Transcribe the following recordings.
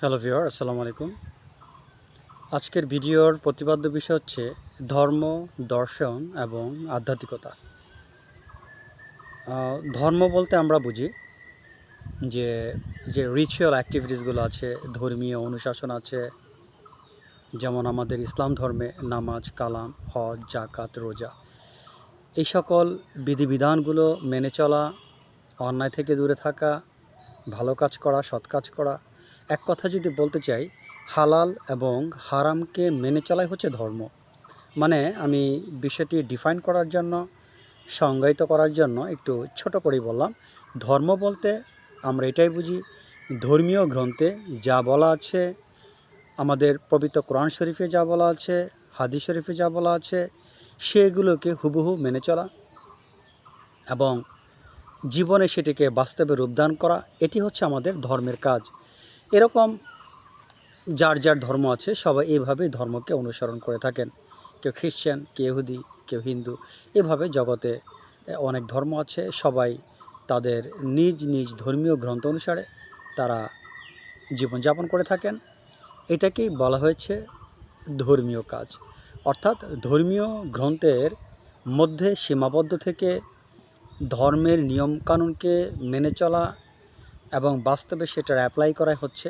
Hello viewer, আসসালামু আলাইকুম। আজকের ভিডিওর প্রতিপাদ্য বিষয় হচ্ছে ধর্ম, দর্শন এবং আধ্যাত্মিকতা। ধর্ম বলতে আমরা বুঝি যে যে রিচুয়াল অ্যাক্টিভিটিসগুলো আছে, ধর্মীয় অনুশাসন আছে, যেমন আমাদের ইসলাম ধর্মে নামাজ, কালাম, হজ, জাকাত, রোজা, এই সকল বিধিবিধানগুলো মেনে চলা, অন্যায় থেকে দূরে থাকা, ভালো কাজ করা, সৎ কাজ করা। এক কথা যদি বলতে চাই, হালাল এবং হারামকে মেনে চলাই হচ্ছে ধর্ম। মানে আমি বিষয়টি ডিফাইন করার জন্য, সংজ্ঞায়িত করার জন্য একটু ছোট করেই বললাম। ধর্ম বলতে আমরা এটাই বুঝি, ধর্মীয় গ্রন্থে যা বলা আছে, আমাদের পবিত্র কোরআন শরীফে যা বলা আছে, হাদিস শরীফে যা বলা আছে, সেগুলোকে হুবহু মেনে চলা এবং জীবনে সেটিকে বাস্তবে রূপদান করা, এটি হচ্ছে আমাদের ধর্মের কাজ। এরকম যার যার ধর্ম আছে সবাই এইভাবেই ধর্মকে অনুসরণ করে থাকেন। কেউ খ্রিশ্চান, কেউ ইহুদি, কেউ হিন্দু, এভাবে জগতে অনেক ধর্ম আছে। সবাই তাদের নিজ নিজ ধর্মীয় গ্রন্থ অনুসারে তারা জীবনযাপন করে থাকেন। এটাকেই বলা হয়েছে ধর্মীয় কাজ। অর্থাৎ ধর্মীয় গ্রন্থের মধ্যে সীমাবদ্ধ থেকে ধর্মের নিয়মকানুনকে মেনে চলা এবং বাস্তবে সেটার অ্যাপ্লাই করাই হচ্ছে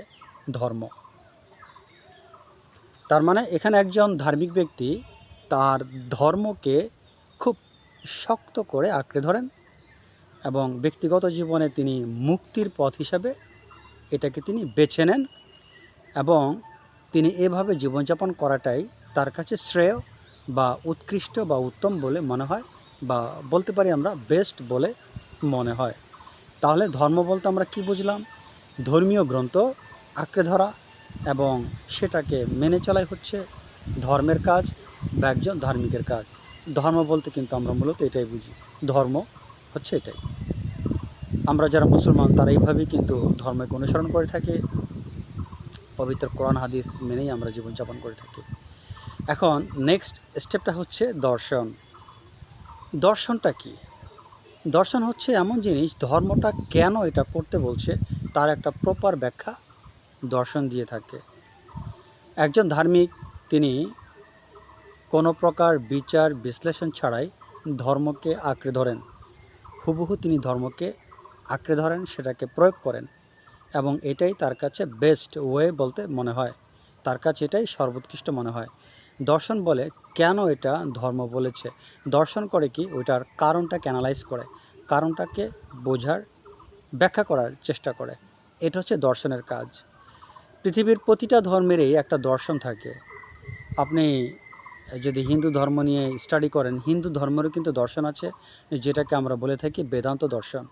ধর্ম। তার মানে এখানে একজন ধার্মিক ব্যক্তি তার ধর্মকে খুব শক্ত করে আঁকড়ে ধরেন এবং ব্যক্তিগত জীবনে তিনি মুক্তির পথ হিসাবে এটাকে তিনি বেছে নেন এবং তিনি এভাবে জীবনযাপন করাটাই তার কাছে শ্রেয় বা উৎকৃষ্ট বা উত্তম বলে মনে হয়, বা বলতে পারি আমরা বেস্ট বলে মনে হয়। তাহলে ধর্ম বলতে আমরা কি বুঝলাম? ধর্মীয় গ্রন্থ আঁকড়ে ধরা এবং সেটাকে মেনে চলাই হচ্ছে ধর্মের কাজ বা একজন ধার্মিকের কাজ। ধর্ম বলতে কিন্তু আমরা মূলত এটাই বুঝি, ধর্ম হচ্ছে এটাই। আমরা যারা মুসলমান তারা এইভাবেই কিন্তু ধর্মকে অনুসরণ করে থাকি, পবিত্র কোরআন হাদিস মেনেই আমরা জীবনযাপন করে থাকি। এখন নেক্সট স্টেপটা হচ্ছে দর্শন। দর্শনটা কি? দর্শন হচ্ছে এমন জিনিস, ধর্মটা কেন এটা করতে বলছে তার একটা প্রপার ব্যাখ্যা দর্শন দিয়ে থাকে। একজন ধার্মিক তিনি কোনো প্রকার বিচার বিশ্লেষণ ছাড়াই ধর্মকে আঁকড়ে ধরেন, হুবহু তিনি ধর্মকে আঁকড়ে ধরেন, সেটাকে প্রয়োগ করেন এবং এটাই তার কাছে বেস্ট ওয়ে বলতে মনে হয়, তার কাছে এটাই সর্বোৎকৃষ্ট মনে হয়। দর্শন বলে কেন এটা ধর্ম বলেছে, দর্শন করে কি ওইটার কারণটাকে অ্যানালাইজ করে, কারণটাকে বোঝার, ব্যাখ্যা করার চেষ্টা করে। এটা হচ্ছে দর্শনের কাজ। পৃথিবীর প্রতিটা ধর্মেরই একটা দর্শন থাকে। আপনি যদি হিন্দু ধর্ম নিয়ে স্টাডি করেন, হিন্দু ধর্মেরও কিন্তু দর্শন আছে, যেটাকে আমরা বলে থাকি বেদান্ত দর্শন।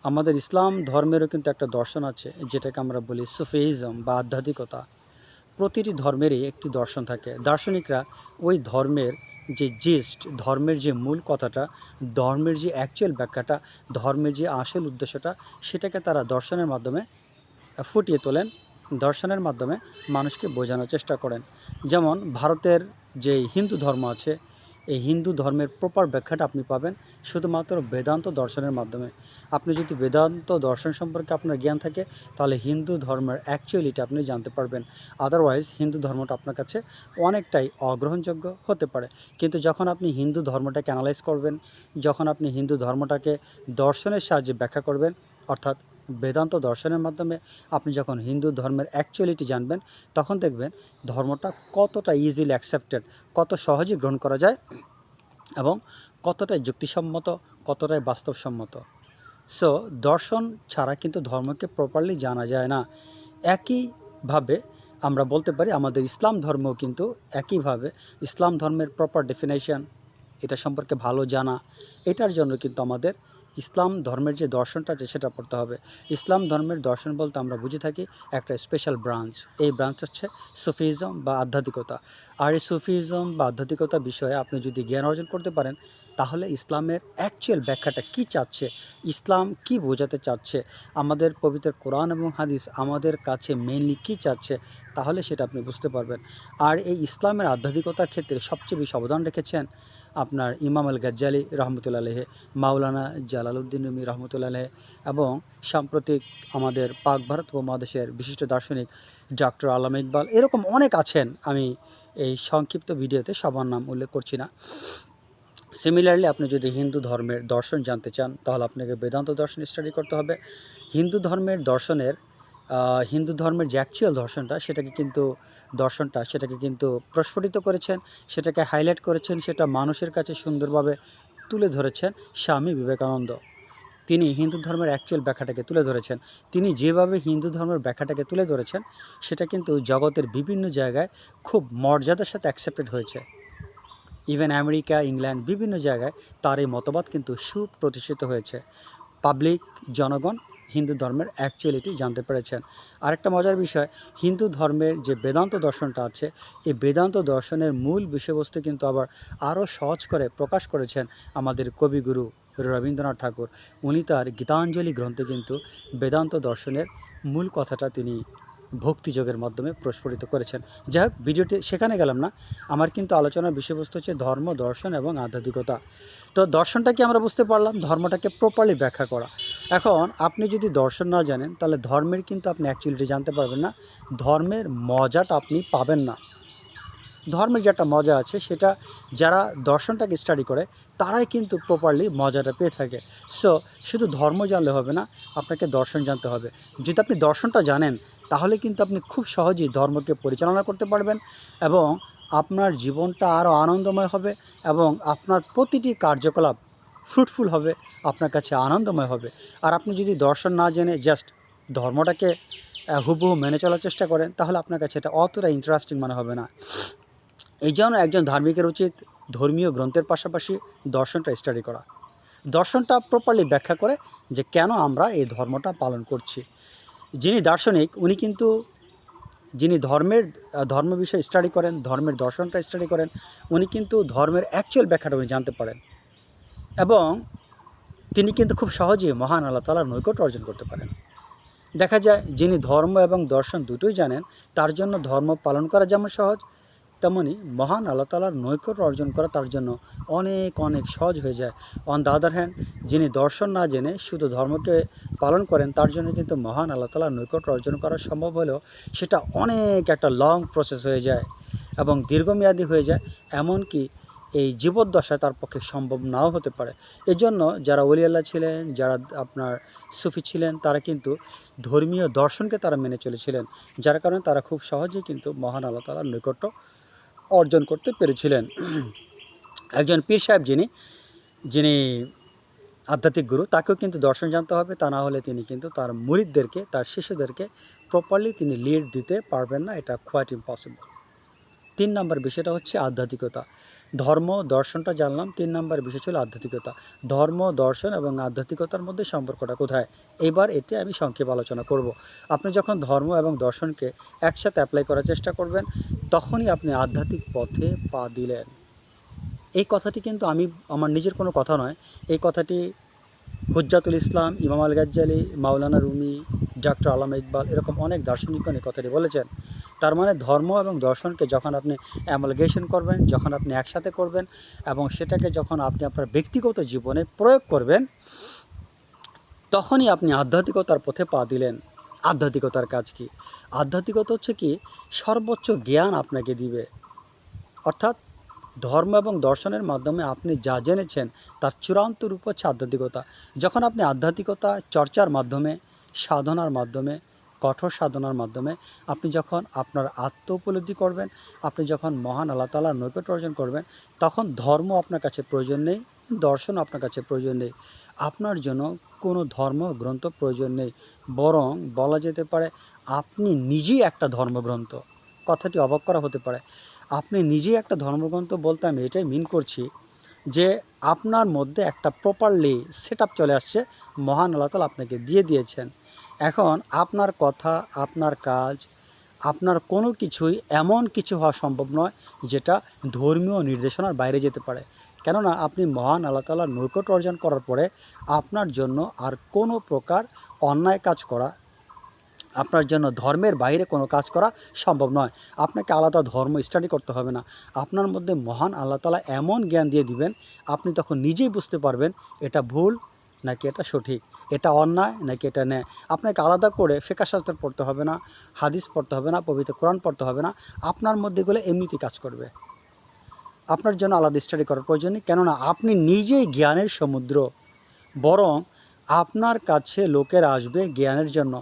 আমাদের ইসলাম ধর্মেরও কিন্তু একটা দর্শন আছে, যেটাকে আমরা বলি সুফিজম বা আধ্যাত্মিকতা। প্রতিটি ধর্মেরই একটি দর্শন থাকে। দার্শনিকরা ওই ধর্মের যে জিস্ট, ধর্মের যে মূল কথাটা, ধর্মের যে অ্যাকচুয়াল ব্যাখ্যাটা, ধর্মের যে আসল উদ্দেশ্যটা, সেটাকে তারা দর্শনের মাধ্যমে ফুটিয়ে তোলেন, দর্শনের মাধ্যমে মানুষকে বোঝানোর চেষ্টা করেন। যেমন ভারতের যে হিন্দু ধর্ম আছে, এই হিন্দু ধর্মের প্রপার ব্যাখ্যাটা আপনি পাবেন শুধুমাত্র বেদান্ত দর্শনের মাধ্যমে। আপনি যদি বেদান্ত দর্শন সম্পর্কে আপনার জ্ঞান থাকে, তাহলে হিন্দু ধর্মের অ্যাকচুয়ালিটি আপনি জানতে পারবেন। আদারওয়াইজ হিন্দু ধর্মটা আপনার কাছে অনেকটাই অগ্রহণযোগ্য হতে পারে। কিন্তু যখন আপনি হিন্দু ধর্মটাকে অ্যানালাইজ করবেন, যখন আপনি হিন্দু ধর্মটাকে দর্শনের সাহায্যে ব্যাখ্যা করবেন, অর্থাৎ বেদান্ত দর্শনের মাধ্যমে আপনি যখন হিন্দু ধর্মের অ্যাকচুয়ালিটি জানবেন, তখন দেখবেন ধর্মটা কতটা ইজিলি অ্যাকসেপ্টেড, কত সহজেই গ্রহণ করা যায় এবং কতটাই যুক্তিসম্মত, কতটাই বাস্তবসম্মত। সো দর্শন ছাড়া কিন্তু ধর্মকে প্রপারলি জানা যায় না। একইভাবে আমরা বলতে পারি আমাদের ইসলাম ধর্মও কিন্তু একইভাবে, ইসলাম ধর্মের প্রপার ডেফিনেশন, এটা সম্পর্কে ভালো জানা, এটার জন্য কিন্তু আমাদের ইসলাম ধর্মের যে দর্শনটা আছে সেটা পড়তে হবে। ইসলাম ধর্মের দর্শন বলতে আমরা বুঝে থাকি একটা স্পেশাল ব্রাঞ্চ, এই ব্রাঞ্চ হচ্ছে সুফিজম বা আধ্যাত্মিকতা। আর এই সুফিজম বা আধ্যাত্মিকতা বিষয়ে আপনি যদি জ্ঞান অর্জন করতে পারেন, তাহলে ইসলামের অ্যাকচুয়াল ব্যাখ্যাটা কী চাচ্ছে, ইসলাম কি বোঝাতে চাচ্ছে, আমাদের পবিত্র কোরআন এবং হাদিস আমাদের কাছে মেইনলি কী চাচ্ছে, তাহলে সেটা আপনি বুঝতে পারবেন। আর এই ইসলামের আধ্যাত্মিকতার ক্ষেত্রে সবচেয়ে বেশি অবদান রেখেছেন আপনার ইমাম আল গাজ্জালি রহমতুল্লাহ আলাইহি, মাওলানা জালালউদ্দিন রুমি রহমতুল্লাহ আলাইহি এবং সাম্প্রতিক আমাদের পাক ভারত উপমহাদেশের বিশিষ্ট দার্শনিক ডক্টর আল্লামা ইকবাল, এরকম অনেক আছেন। আমি এই সংক্ষিপ্ত ভিডিওতে সবার নাম উল্লেখ করছি না। সিমিলারলি আপনি যদি হিন্দু ধর্মের দর্শন জানতে চান তাহলে আপনাকে বেদান্ত দর্শন স্টাডি করতে হবে। হিন্দু ধর্মের দর্শনের হিন্দু ধর্মের যে অ্যাকচুয়াল দর্শনটা সেটাকে কিন্তু প্রস্ফুটিত করেছেন, সেটাকে হাইলাইট করেছেন, সেটা মানুষের কাছে সুন্দরভাবে তুলে ধরেছেন স্বামী বিবেকানন্দ। তিনি হিন্দু ধর্মের অ্যাকচুয়াল ব্যাখ্যাটাকে তুলে ধরেছেন। তিনি যেভাবে হিন্দু ধর্মের ব্যাখ্যাটাকে তুলে ধরেছেন সেটা কিন্তু জগতের বিভিন্ন জায়গায় খুব মর্যাদার সাথে অ্যাকসেপ্টেড হয়েছে। ইভেন আমেরিকা, ইংল্যান্ড, বিভিন্ন জায়গায় তার এই মতবাদ কিন্তু সুপ্রতিষ্ঠিত হয়েছে। পাবলিক, জনগণ হিন্দু ধর্মের অ্যাকচুয়ালিটি জানতে পেরেছেন। আরেকটা মজার বিষয়, হিন্দু ধর্মের যে বেদান্ত দর্শনটা আছে, এই বেদান্ত দর্শনের মূল বিষয়বস্তু কিন্তু আবার আরও সহজ করে প্রকাশ করেছেন আমাদের কবিগুরু রবীন্দ্রনাথ ঠাকুর। উনি তার গীতাঞ্জলি গ্রন্থে কিন্তু বেদান্ত দর্শনের মূল কথাটা তিনি ভক্তিযোগের মাধ্যমে প্রস্ফুটিত করেছেন। যাই হোক, ভিডিওটি সেখানে গেলাম না। আমার কিন্তু আলোচনার বিষয়বস্তু হচ্ছে ধর্ম, দর্শন এবং আধ্যাত্মিকতা। তো দর্শনটাকে আমরা বুঝতে পারলাম, ধর্মটাকে প্রপারলি ব্যাখ্যা করা। এখন আপনি যদি দর্শন না জানেন তাহলে ধর্মের কিন্তু আপনি অ্যাকচুয়ালিটি জানতে পারবেন না, ধর্মের মজাটা আপনি পাবেন না। ধর্মের যে একটা মজা আছে সেটা যারা দর্শনটাকে স্টাডি করে তারাই কিন্তু প্রপারলি মজাটা পেয়ে থাকে। সো শুধু ধর্ম জানলে হবে না, আপনাকে দর্শন জানতে হবে। যদি আপনি দর্শনটা জানেন তাহলে কিন্তু আপনি খুব সহজেই ধর্মকে পরিচালনা করতে পারবেন এবং আপনার জীবনটা আরও আনন্দময় হবে এবং আপনার প্রতিটি কার্যকলাপ ফ্রুটফুল হবে, আপনার কাছে আনন্দময় হবে। আর আপনি যদি দর্শন না জেনে জাস্ট ধর্মটাকে হুবহু মেনে চলার চেষ্টা করেন তাহলে আপনার কাছে এটা অতটা ইন্টারেস্টিং মনে হবে না। এই জন্য একজন ধার্মিকের উচিত ধর্মীয় গ্রন্থের পাশাপাশি দর্শনটা স্টাডি করা, দর্শনটা প্রপারলি ব্যাখ্যা করে যে কেন আমরা এই ধর্মটা পালন করছি। যিনি দার্শনিক উনি কিন্তু যিনি ধর্ম বিষয়ে স্টাডি করেন, ধর্মের দর্শনটা স্টাডি করেন, উনি কিন্তু ধর্মের অ্যাকচুয়াল ব্যাখ্যাটা উনি জানতে পারেন এবং তিনি কিন্তু খুব সহজেই মহান আল্লাহ তাআলার নৈকট্য অর্জন করতে পারেন। দেখা যায় যিনি ধর্ম এবং দর্শন দুটোই জানেন তার জন্য ধর্ম পালন করা যেমন সহজ, তেমনি মহান আল্লাহ তাআলার নৈকট্য অর্জন করা তার জন্য অনেক অনেক সহজ হয়ে যায়। অন দ্য আদার হ্যান্ড, যিনি দর্শন না জেনে শুধু ধর্মকে পালন করেন তার জন্য কিন্তু মহান আল্লাহ তাআলার নৈকট্য অর্জন করা সম্ভব হলেও সেটা অনেক একটা লং প্রসেস হয়ে যায় এবং দীর্ঘমেয়াদী হয়ে যায়, এমনকি এই জীবদ্দশায় তার পক্ষে সম্ভব নাও হতে পারে। এজন্য যারা ওলি আল্লাহ ছিলেন, যারা আপনার সুফি ছিলেন, তারা কিন্তু ধর্মীয় দর্শনকে তারা মেনে চলেছিলেন, যার কারণে তারা খুব সহজেই কিন্তু মহান আল্লাহ তাআলার নৈকট্য অর্জন করতে পেরেছিলেন। একজন পীর সাহেব যিনি আধ্যাত্মিক গুরু, তাকেও কিন্তু দর্শন জানতে হবে, তা না হলে তিনি কিন্তু তার মুরিদদেরকে, তার শিষ্যদেরকে প্রপারলি তিনি লিড দিতে পারবেন না, এটা কোয়াইট ইম্পসিবল। 3 নম্বর বিষয়টা হচ্ছে আধ্যাত্মিকতা। ধর্ম দর্শনটা জানলাম, 3 নম্বর বিষয় ছিল আধ্যাত্মিকতা। ধর্ম, দর্শন এবং আধ্যাত্মিকতার মধ্যে সম্পর্কটা কোথায়, এবার এটি আমি সংক্ষেপে আলোচনা করব। আপনি যখন ধর্ম এবং দর্শনকে একসাথে অ্যাপ্লাই করার চেষ্টা করবেন তখনই আপনি আধ্যাত্মিক পথে পা দিলেন। এই কথাটি কিন্তু আমার নিজের কোনো কথা নয়, এই কথাটি হুজ্জাতুল ইসলাম, ইমাম আল গাজ্জালি, মাওলানা রুমি, ডক্টর আল্লামা ইকবাল, এরকম অনেক দার্শনিকগণ এই কথাটি বলেছেন। তার মানে ধর্ম এবং দর্শনকে যখন আপনি অ্যামালগেশন করবেন, যখন আপনি একসাথে করবেন এবং সেটাকে যখন আপনি আপনার ব্যক্তিগত জীবনে প্রয়োগ করবেন তখনই আপনি আধ্যাত্মিকতার পথে পা দিলেন। আধ্যাত্মিকতার কাজ কি? আধ্যাত্মিকতা হচ্ছে কি, সর্বোচ্চ জ্ঞান আপনাকে দিবে। অর্থাৎ ধর্ম এবং দর্শনের মাধ্যমে আপনি যা জেনেছেন তার চূড়ান্ত রূপ হচ্ছে আধ্যাত্মিকতা। যখন আপনি আধ্যাত্মিকতা চর্চার মাধ্যমে, সাধনার মাধ্যমে, কঠোর সাধনার মাধ্যমে আপনি যখন আপনার আত্ম উপলব্ধি করবেন, আপনি যখন মহান আল্লাহ তাআলার নৈকট্য অর্জন করবেন, তখন ধর্ম আপনার কাছে প্রয়োজন নেই, দর্শন আপনার কাছে প্রয়োজন নেই, আপনার জন্য কোনো ধর্মগ্রন্থ প্রয়োজন নেই। বরং বলা যেতে পারে আপনি নিজেই একটা ধর্মগ্রন্থ। কথাটি অবাক করা হতে পারে, আপনি নিজেই একটা ধর্মগ্রন্থ বলতে আমি এটাই মিন করছি যে আপনার মধ্যে একটা প্রপারলি সেট আপ চলে আসছে, মহান আল্লাহ তাআলা আপনাকে দিয়ে দিয়েছেন। এখন আপনার কথা, আপনার কাজ, আপনার কোনো কিছুই এমন কিছু হওয়া সম্ভব নয় যেটা ধর্মীয় নির্দেশনার বাইরে যেতে পারে। কেননা আপনি মহান আল্লাহ তাআলার নৈকট্য অর্জন করার পরে আপনার জন্য আর কোনো প্রকার অন্যায় কাজ করা, আপনার জন্য ধর্মের বাইরে কোনো কাজ করা সম্ভব নয়। আপনাকে আলাদা ধর্ম স্টাডি করতে হবে না। আপনার মধ্যে মহান আল্লাহ তাআলা এমন জ্ঞান দিয়ে দিবেন, আপনি তখন নিজেই বুঝতে পারবেন এটা ভুল নাকি এটা সঠিক, এটা অন্যায় নাকি এটা ন্যায়। আপনাকে আলাদা করে ফিকহ শাস্ত্র পড়তে হবে না, হাদিস পড়তে হবে না, পবিত্র কোরআন পড়তে হবে না। আপনার মধ্যে এগুলো এমনিতেই কাজ করবে। আপনার জন্য আলাদা স্টাডি করার প্রয়োজন নেই, কেননা আপনি নিজেই জ্ঞানের সমুদ্র। বরং আপনার কাছে লোকেরা আসবে জ্ঞানের জন্য,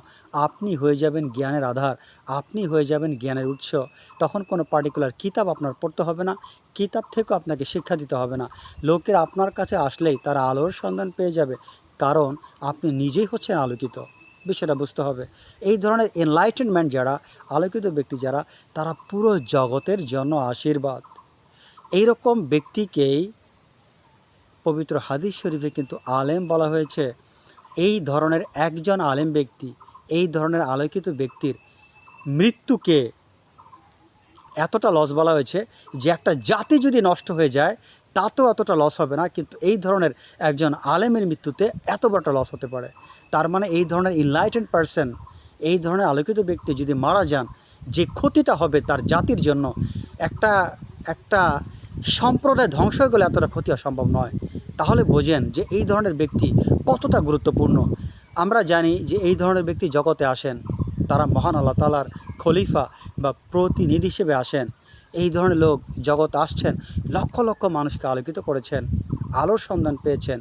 আপনি হয়ে যাবেন জ্ঞানের আধার, আপনি হয়ে যাবেন জ্ঞানের উৎস। তখন কোনো পার্টিকুলার কিতাব আপনার পড়তে হবে না, কিতাব থেকেও আপনাকে শিক্ষা দিতে হবে না। লোকেরা আপনার কাছে আসলেই তারা আলোর সন্ধান পেয়ে যাবে, কারণ আপনি নিজেই হচ্ছেন আলোকিত। বিষয়টা বুঝতে হবে। এই ধরনের এনলাইটেনমেন্ট যারা, আলোকিত ব্যক্তি যারা, তারা পুরো জগতের জন্য আশীর্বাদ। এইরকম ব্যক্তিকেই পবিত্র হাদিস শরীফে কিন্তু আলেম বলা হয়েছে। এই ধরনের একজন আলেম ব্যক্তি, এই ধরনের আলোকিত ব্যক্তির মৃত্যুকে এতটা লস বলা হয়েছে যে একটা জাতি যদি নষ্ট হয়ে যায় তাতেও এতটা লস হবে না, কিন্তু এই ধরনের একজন আলেমের মৃত্যুতে এত বড়টা লস হতে পারে। তার মানে এই ধরনের ইনলাইটেন্ড পারসন, এই ধরনের আলোকিত ব্যক্তি যদি মারা যান, যে ক্ষতিটা হবে তার জাতির জন্য, একটা একটা সম্প্রদায় ধ্বংস হয়ে গেলে এতটা ক্ষতি অসম্ভব নয়। তাহলে বোঝেন যে এই ধরনের ব্যক্তি কতটা গুরুত্বপূর্ণ। আমরা জানি যে এই ধরনের ব্যক্তি জগতে আসেন, তারা মহান আল্লাহ তাআলার খলিফা বা প্রতিনিধি হিসেবে আসেন। এই ধরনের লোক জগতে আসছেন, লক্ষ লক্ষ মানুষকে আলোকিত করেছেন, আলোর সন্ধান পেয়েছেন,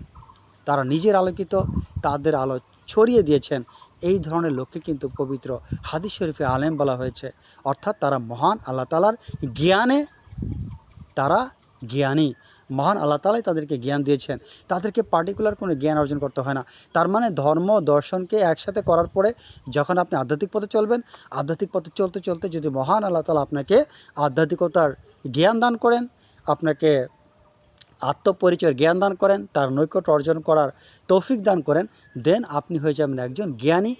তারা নিজের আলোকিত, তাদের আলো ছড়িয়ে দিয়েছেন। এই ধরনের লোককে কিন্তু পবিত্র হাদিস শরীফে আলেম বলা হয়েছে। অর্থাৎ তারা মহান আল্লাহ তাআলার জ্ঞানে, তারা জ্ঞানী। মহান আল্লাহ তাআলাই তাদেরকে জ্ঞান দিয়েছেন, তাদেরকে পার্টিকুলার কোনো জ্ঞান অর্জন করতে হয় না। তার মানে ধর্ম দর্শনকে একসাথে করার পরে যখন আপনি আধ্যাত্মিক পথে চলবেন, আধ্যাত্মিক পথে চলতে চলতে যদি মহান আল্লাহ তাআলা আপনাকে আধ্যাত্মিকতার জ্ঞান দান করেন, আপনাকে আত্মপরিচয়ের জ্ঞান দান করেন, তার নৈকট্য অর্জন করার তৌফিক দান করেন, দেন আপনি হয়ে যাবেন একজন জ্ঞানী।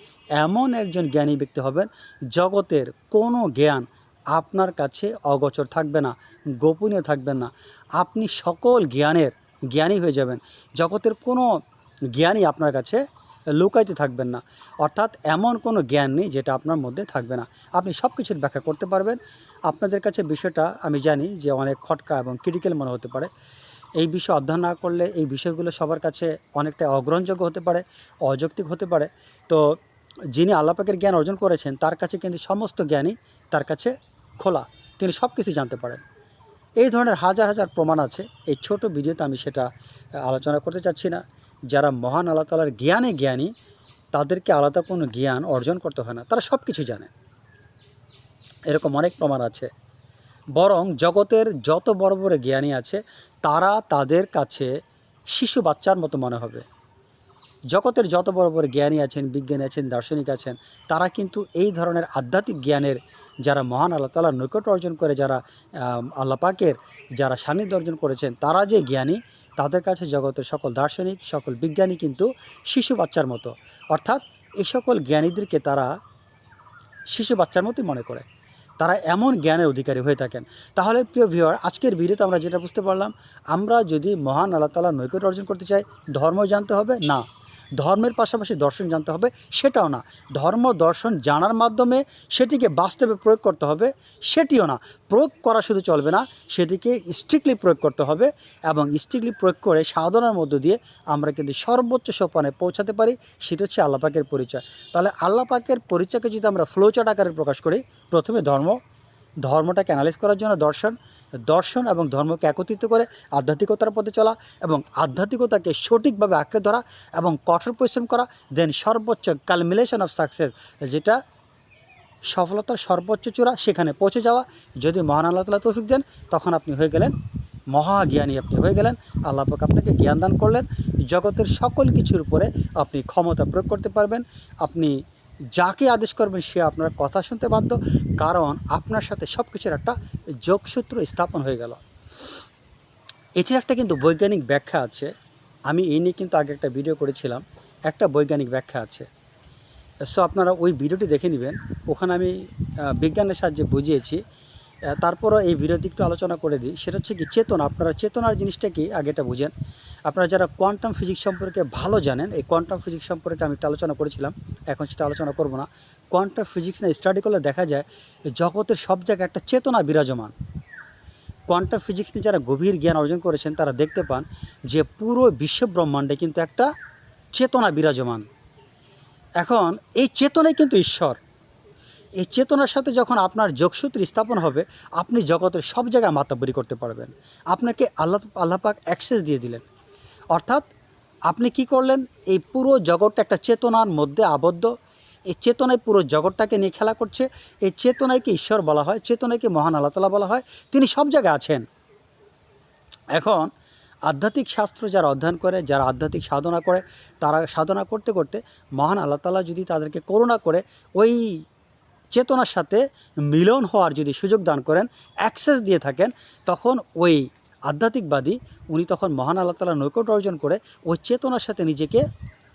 এমন একজন জ্ঞানী ব্যক্তি হবেন, জগতের কোনো জ্ঞান আপনার কাছে অগোচর থাকবে না, গোপনীয় থাকবেন না। আপনি সকল জ্ঞানের জ্ঞানী হয়ে যাবেন। জগতের কোনো জ্ঞানই আপনার কাছে লুকাইতে থাকবেন না। অর্থাৎ এমন কোনো জ্ঞান নেই যেটা আপনার মধ্যে থাকবে না। আপনি সব কিছুর ব্যাখ্যা করতে পারবেন। আপনাদের কাছে বিষয়টা আমি জানি যে অনেক খটকা এবং ক্রিটিক্যাল মনে হতে পারে। এই বিষয় অধ্যয়ন না করলে এই বিষয়গুলো সবার কাছে অনেকটা অগ্রহণযোগ্য হতে পারে, অযৌক্তিক হতে পারে। তো যিনি আল্লাহ পাকের জ্ঞান অর্জন করেছেন তার কাছে কিন্তু সমস্ত জ্ঞানই তার কাছে খোলা, তিনি সব কিছু জানতে পারেন। এই ধরনের হাজার হাজার প্রমাণ আছে। এই ছোট ভিডিওতে আমি সেটা আলোচনা করতে চাচ্ছি না। যারা মহান আল্লাহ তাআলার জ্ঞানে জ্ঞানী, তাদেরকে আলাদা কোনো জ্ঞান অর্জন করতে হয় না, তারা সব কিছু জানে। এরকম অনেক প্রমাণ আছে। বরং জগতের যত বড় বড় জ্ঞানী আছে তারা তাদের কাছে শিশু বাচ্চার মতো মনে হবে। জগতের যত বড় বড় জ্ঞানী আছেন, বিজ্ঞানী আছেন, দার্শনিক আছেন, তারা কিন্তু এই ধরনের আধ্যাত্মিক জ্ঞানের, যারা মহান আল্লাহ তাআলার নৈকট্য অর্জন করে, যারা আল্লাহ পাকের যারা সান্নিধ্য অর্জন করেছেন, তারা যে জ্ঞানী, তাদের কাছে জগতের সকল দার্শনিক, সকল বিজ্ঞানী কিন্তু শিশু বাচ্চার মতো। অর্থাৎ এই সকল জ্ঞানীদেরকে তারা শিশু বাচ্চার মতোই মনে করে, তারা এমন জ্ঞানের অধিকারী হয়ে থাকেন। তাহলে প্রিয় ভিউয়ার, আজকের ভিডিওতে আমরা যেটা বুঝতে পারলাম, আমরা যদি মহান আল্লাহ তাআলার নৈকট্য অর্জন করতে চাই, ধর্ম জানতে হবে না, ধর্মের পাশাপাশি দর্শন জানতে হবে সেটাও না, ধর্ম দর্শন জানার মাধ্যমে সেটিকে বাস্তবে প্রয়োগ করতে হবে সেটিও না, প্রয়োগ করা শুধু চলবে না, সেটিকে স্ট্রিক্টলি প্রয়োগ করতে হবে। এবং স্ট্রিক্টলি প্রয়োগ করে সাধনার মধ্য দিয়ে আমরা কিন্তু সর্বোচ্চ সোপানে পৌঁছাতে পারি, সেটা হচ্ছে আল্লাহ পাকের পরিচয়। তাহলে আল্লাহ পাকের পরিচয়কে যদি আমরা ফ্লোচার্ট আকারে প্রকাশ করি, প্রথমে ধর্মটাকে অ্যানালাইজ করার জন্য দর্শন এবং ধর্মকে একত্রিত করে আধ্যাত্মিকতার পথে চলা, এবং আধ্যাত্মিকতাকে সঠিকভাবে আঁকড়ে ধরা এবং কঠোর পরিশ্রম করা, দেন সর্বোচ্চ কালমিলেশন অফ সাকসেস, যেটা সফলতার সর্বোচ্চ চূড়া, সেখানে পৌঁছে যাওয়া। যদি মহান আল্লাহ তাআলা তৌফিক দেন, তখন আপনি হয়ে গেলেন মহাজ্ঞানী, আপনি হয়ে গেলেন, আল্লাহ পাক আপনাকে জ্ঞান দান করলেন, জগতের সকল কিছুর উপরে আপনি ক্ষমতা প্রয়োগ করতে পারবেন। আপনি যাকে আদেশ করবেন সে আপনার কথা শুনতে বাধ্য, কারণ আপনার সাথে সব কিছুর একটা যোগসূত্র স্থাপন হয়ে গেল। এটির একটা কিন্তু বৈজ্ঞানিক ব্যাখ্যা আছে। আমি এই নিয়ে কিন্তু আগে একটা ভিডিও করেছিলাম, একটা বৈজ্ঞানিক ব্যাখ্যা আছে। সো আপনারা ওই ভিডিওটি দেখে নেবেন, ওখানে আমি বিজ্ঞানের সাহায্যে বুঝিয়েছি। তারপরও এই ভিডিওটি একটু আলোচনা করে দিই। সেটা হচ্ছে কি চেতনা। আপনারা চেতনার জিনিসটা কি আগে এটা বুঝেন। আপনারা যারা কোয়ান্টাম ফিজিক্স সম্পর্কে ভালো জানেন, এই কোয়ান্টাম ফিজিক্স সম্পর্কে আমি একটা আলোচনা করেছিলাম, এখন সেটা আলোচনা করব না। কোয়ান্টাম ফিজিক্স নিয়ে স্টাডি করলে দেখা যায় জগতের সব জায়গায় একটা চেতনা বিরাজমান। কোয়ান্টাম ফিজিক্স নিয়ে যারা গভীর জ্ঞান অর্জন করেছেন তারা দেখতে পান যে পুরো বিশ্ব ব্রহ্মাণ্ডে কিন্তু একটা চেতনা বিরাজমান। এখন এই চেতনাই কিন্তু ঈশ্বর। এই চেতনার সাথে যখন আপনার যোগসূত্র স্থাপন হবে, আপনি জগতের সব জায়গায় মাতাব্বরি করতে পারবেন। আপনাকে আল্লাহ পাক অ্যাক্সেস দিয়ে দিলেন, অর্থাৎ আপনি কি করলেন, এই পুরো জগৎটা একটা চেতনার মধ্যে আবদ্ধ। এই চেতনায় পুরো জগৎটাকে নিয়ে খেলা করছে। এই চেতনাকে ঈশ্বর বলা হয়, চেতনাকে মহান আল্লাহ তাআলা বলা হয়। তিনি সব জায়গায় আছেন। এখন আধ্যাত্মিক শাস্ত্র যারা অধ্যয়ন করে, যারা আধ্যাত্মিক সাধনা করে, তারা সাধনা করতে করতে মহান আল্লাহ তাআলা যদি তাদেরকে করুণা করে ওই চেতনার সাথে মিলন হওয়ার যদি সুযোগ দান করেন, অ্যাক্সেস দিয়ে থাকেন, তখন ওই আধ্যাত্মিকবাদী উনি তখন মহান আল্লাহ তাআলার নৈকট্য অর্জন করে ওই চেতনার সাথে নিজেকে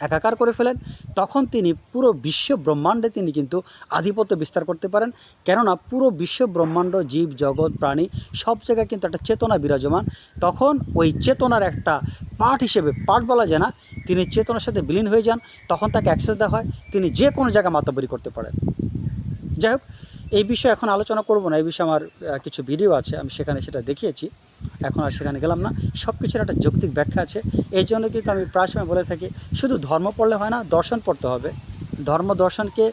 একাকার করে ফেলেন। তখন তিনি পুরো বিশ্ব ব্রহ্মাণ্ডে তিনি কিন্তু আধিপত্য বিস্তার করতে পারেন। কেননা পুরো বিশ্ব ব্রহ্মাণ্ড, জীব জগৎ, প্রাণী সব জায়গায় কিন্তু একটা চেতনা বিরাজমান। তখন ওই চেতনার একটা পার্ট হিসেবে, পার্ট বলা যায় না, তিনি চেতনার সাথে বিলীন হয়ে যান। তখন তাকে অ্যাক্সেস দেওয়া হয়, তিনি যে কোনো জায়গায় মাতাব্বরি করতে পারেন। যাই হোক, এই বিষয়ে এখন আলোচনা করব না। এই বিষয়ে আমার কিছু ভিডিও আছে, আমি সেখানে সেটা দেখিয়েছি, এখন আর সেখানে গেলাম না। সব কিছুর একটা যৌক্তিক ব্যাখ্যা আছে। এই জন্য কিন্তু আমি প্রায় সময় বলে থাকি, শুধু ধর্ম পড়লে হয় না, দর্শন পড়তে হবে। ধর্ম দর্শনকে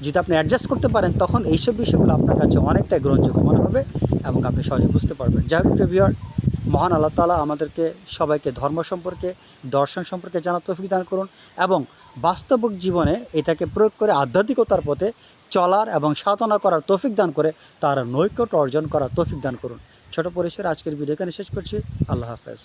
যদি আপনি অ্যাডজাস্ট করতে পারেন, তখন এইসব বিষয়গুলো আপনার কাছে অনেকটাই গ্রহণযোগ্য মনে হবে এবং আপনি সহজে বুঝতে পারবেন। যাই হোক ভিউয়ার, মহান আল্লাহ তাআলা আমাদেরকে সবাইকে ধর্ম সম্পর্কে, দর্শন সম্পর্কে জানার তৌফিক দান করুন এবং বাস্তবিক জীবনে এটাকে প্রয়োগ করে আধ্যাত্মিকতার পথে চলার এবং সাধনা করার তৌফিক দান করে তার নৈকট্য অর্জন করার তৌফিক দান করুন। ছোট পরিসরে আজকের ভিডিও এখানে শেষ করছি। আল্লাহ হাফেজ।